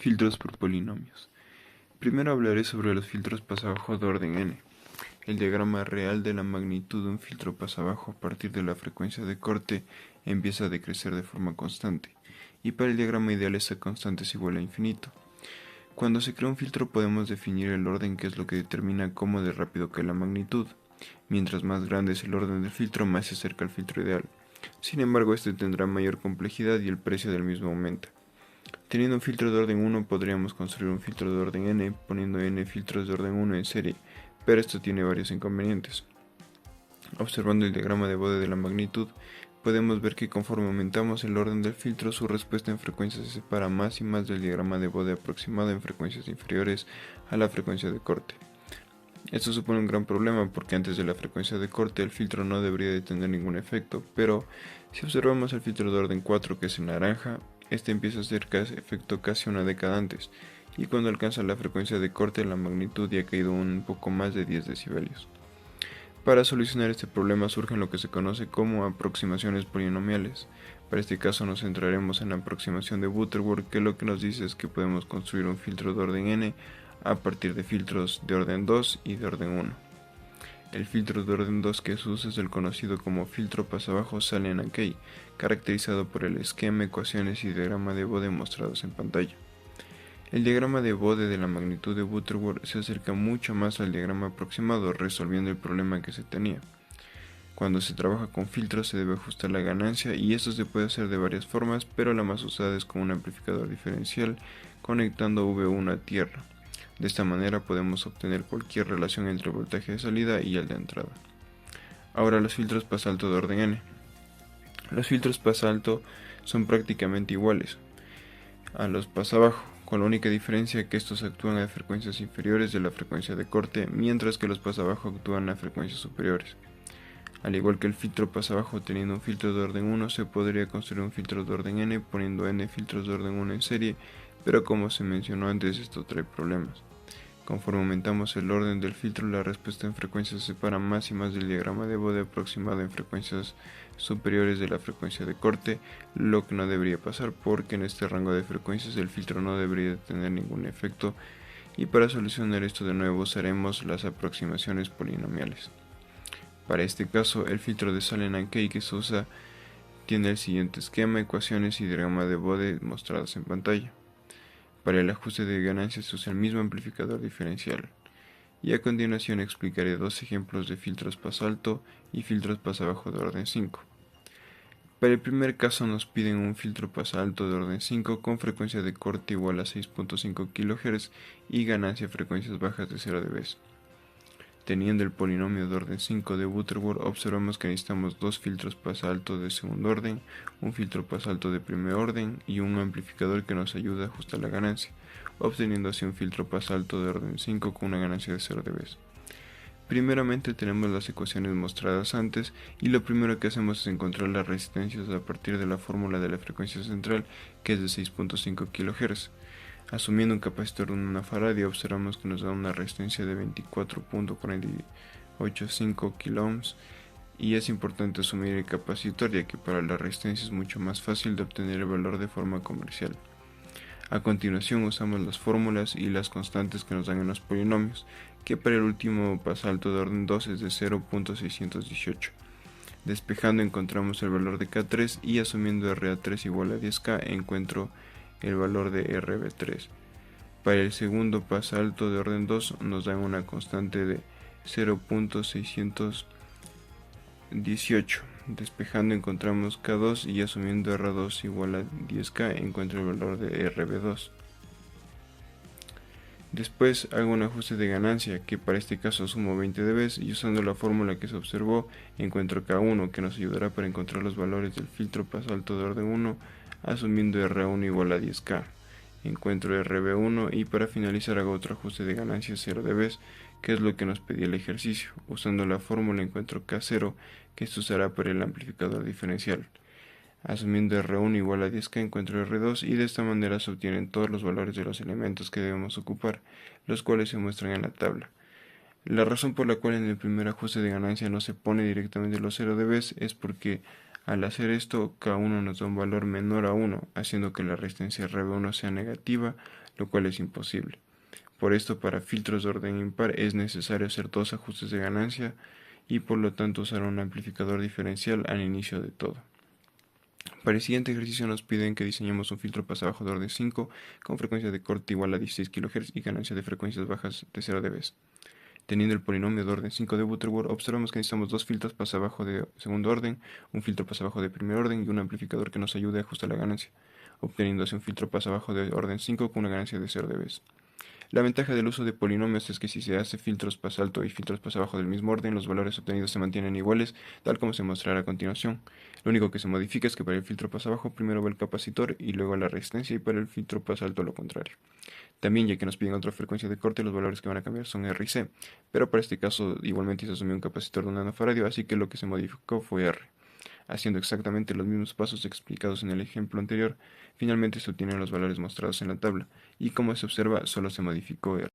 Filtros por polinomios. Primero hablaré sobre los filtros pasabajo de orden n. El diagrama real de la magnitud de un filtro pasabajo a partir de la frecuencia de corte empieza a decrecer de forma constante, y para el diagrama ideal esta constante es igual a infinito. Cuando se crea un filtro podemos definir el orden, que es lo que determina cómo de rápido cae la magnitud. Mientras más grande es el orden del filtro, más se acerca al filtro ideal. Sin embargo, este tendrá mayor complejidad y el precio del mismo aumenta. Teniendo un filtro de orden 1 podríamos construir un filtro de orden n poniendo n filtros de orden 1 en serie, pero esto tiene varios inconvenientes. Observando el diagrama de Bode de la magnitud, podemos ver que conforme aumentamos el orden del filtro, su respuesta en frecuencia se separa más y más del diagrama de Bode aproximado en frecuencias inferiores a la frecuencia de corte. Esto supone un gran problema porque antes de la frecuencia de corte el filtro no debería de tener ningún efecto, pero si observamos el filtro de orden 4, que es en naranja, este empieza a hacer efecto casi una década antes, y cuando alcanza la frecuencia de corte la magnitud ya ha caído un poco más de 10 decibelios. Para solucionar este problema surgen lo que se conoce como aproximaciones polinomiales. Para este caso nos centraremos en la aproximación de Butterworth, que lo que nos dice es que podemos construir un filtro de orden n a partir de filtros de orden 2 y de orden 1. El filtro de orden 2 que se usa es el conocido como filtro pasabajo Sallen-Ankei, caracterizado por el esquema, ecuaciones y diagrama de Bode mostrados en pantalla. El diagrama de Bode de la magnitud de Butterworth se acerca mucho más al diagrama aproximado, resolviendo el problema que se tenía. Cuando se trabaja con filtros se debe ajustar la ganancia, y esto se puede hacer de varias formas, pero la más usada es con un amplificador diferencial conectando V1 a tierra. De esta manera podemos obtener cualquier relación entre el voltaje de salida y el de entrada. Ahora los filtros pasalto de orden n. Los filtros pasalto son prácticamente iguales a los pasabajo, con la única diferencia que estos actúan a frecuencias inferiores de la frecuencia de corte, mientras que los pasabajo actúan a frecuencias superiores. Al igual que el filtro pasabajo, teniendo un filtro de orden 1 se podría construir un filtro de orden n poniendo n filtros de orden 1 en serie, pero como se mencionó antes, esto trae problemas. Conforme aumentamos el orden del filtro, la respuesta en frecuencia se separa más y más del diagrama de Bode aproximado en frecuencias superiores de la frecuencia de corte, lo que no debería pasar porque en este rango de frecuencias el filtro no debería tener ningún efecto, y para solucionar esto de nuevo usaremos las aproximaciones polinomiales. Para este caso, el filtro de Sallen-Ankei que se usa tiene el siguiente esquema, ecuaciones y diagrama de Bode mostrados en pantalla. Para el ajuste de ganancias se usa el mismo amplificador diferencial. Y a continuación explicaré dos ejemplos de filtros pasalto y filtros pasabajo de orden 5. Para el primer caso nos piden un filtro pasalto de orden 5 con frecuencia de corte igual a 6.5 kHz y ganancia frecuencias bajas de 0 dB. Teniendo el polinomio de orden 5 de Butterworth, observamos que necesitamos dos filtros pasalto de segundo orden, un filtro pasalto de primer orden y un amplificador que nos ayuda a ajustar la ganancia, obteniendo así un filtro pasalto de orden 5 con una ganancia de 0 dB. Primeramente tenemos las ecuaciones mostradas antes, y lo primero que hacemos es encontrar las resistencias a partir de la fórmula de la frecuencia central, que es de 6.5 kHz. Asumiendo un capacitor de 1 faradio, observamos que nos da una resistencia de 24.485 kΩ, y es importante asumir el capacitor ya que para la resistencia es mucho más fácil de obtener el valor de forma comercial. A continuación usamos las fórmulas y las constantes que nos dan en los polinomios, que para el último pasalto de orden 2 es de 0.618. Despejando encontramos el valor de K3 y asumiendo RA3 igual a 10K encuentro el valor de RB3. Para el segundo pasalto de orden 2 nos dan una constante de 0.618. Despejando encontramos K2 y asumiendo R2 igual a 10K encuentro el valor de RB2. Después hago un ajuste de ganancia, que para este caso sumo 20 dB, y usando la fórmula que se observó encuentro K1, que nos ayudará para encontrar los valores del filtro pasalto de orden 1, asumiendo R1 igual a 10K. Encuentro RB1 y para finalizar hago otro ajuste de ganancia 0 dB, que es lo que nos pedía el ejercicio. Usando la fórmula encuentro K0, que se usará para el amplificador diferencial. Asumiendo R1 igual a 10K encuentro R2 y de esta manera se obtienen todos los valores de los elementos que debemos ocupar, los cuales se muestran en la tabla. La razón por la cual en el primer ajuste de ganancia no se pone directamente los 0 dB es porque Al hacer esto, K1 nos da un valor menor a 1, haciendo que la resistencia RB1 sea negativa, lo cual es imposible. Por esto, para filtros de orden impar es necesario hacer dos ajustes de ganancia y por lo tanto usar un amplificador diferencial al inicio de todo. Para el siguiente ejercicio nos piden que diseñemos un filtro pasabajo de orden 5 con frecuencia de corte igual a 16 kHz y ganancia de frecuencias bajas de 0 dB. Teniendo el polinomio de orden 5 de Butterworth, observamos que necesitamos dos filtros pasabajo de segundo orden, un filtro pasabajo de primer orden y un amplificador que nos ayude a ajustar la ganancia, obteniendo así un filtro pasabajo de orden 5 con una ganancia de 0 dB. La ventaja del uso de polinomios es que si se hace filtros pasalto y filtros pasabajo del mismo orden, los valores obtenidos se mantienen iguales, tal como se mostrará a continuación. Lo único que se modifica es que para el filtro pasabajo primero va el capacitor y luego la resistencia, y para el filtro pasalto lo contrario. También, ya que nos piden otra frecuencia de corte, los valores que van a cambiar son R y C, pero para este caso igualmente se asumió un capacitor de un nanofaradio, así que lo que se modificó fue R. Haciendo exactamente los mismos pasos explicados en el ejemplo anterior, finalmente se obtienen los valores mostrados en la tabla, y como se observa, solo se modificó R.